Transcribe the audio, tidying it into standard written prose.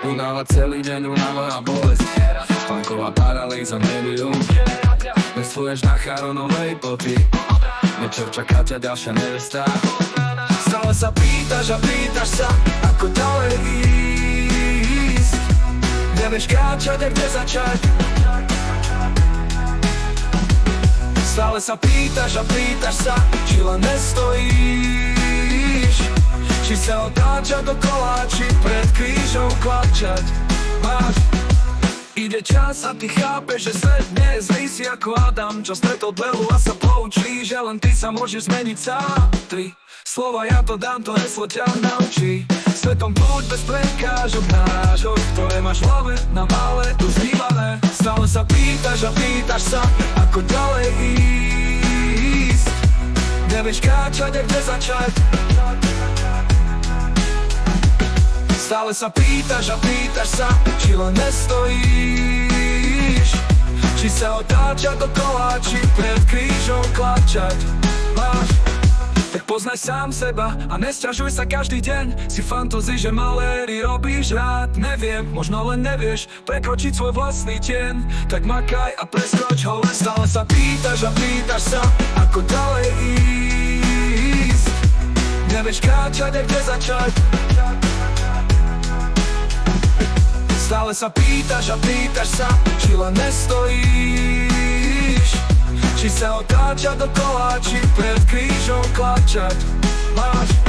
Unáva celý deň, unáva a bolesť. Punková paralýza, nebyľú. Mysluješ na charonovej boty. Niečo čaká ťa ďalšia nevesta. Stále sa pýtaš a pýtaš sa, ako ďalej ísť. Nevieš kráčať a kde začať. Stále sa pýtaš a pýtaš sa, či len nestojíš. Či sa otáča dokola, či pred krížom klačať máš. Ide čas a ty chápeš, že svet nie je zlý, si ako Adam, čo stretol dlelu a sa poučí, že len ty sa môžeš zmeniť sám. Tri slova ja to dám, to heslo ťa naučí. Svetom púť bez prekážok nášho, ktoré máš v hlave na mále tu znívané. Stále sa pýtaš a pýtaš sa, ako ďalej ísť. Nevieš kráčať a kde začať. Stále sa pýtaš a pýtaš sa, či len nestojíš. Či sa otáča dokola, či pred krížom klačať máš. Tak poznaj sám seba a nesťažuj sa každý deň. Si fantazí, že maléry robíš rád. Neviem, možno len nevieš prekročiť svoj vlastný tieň. Tak makaj a preskoč ho len. Stále sa pýtaš a pýtaš sa, ako ďalej ísť. Nevieš kráčať a kde začať. Stále sa pýtaš a pýtaš sa, či len nestojíš. Či sa otáča dokola, či pred krížom klačať máš.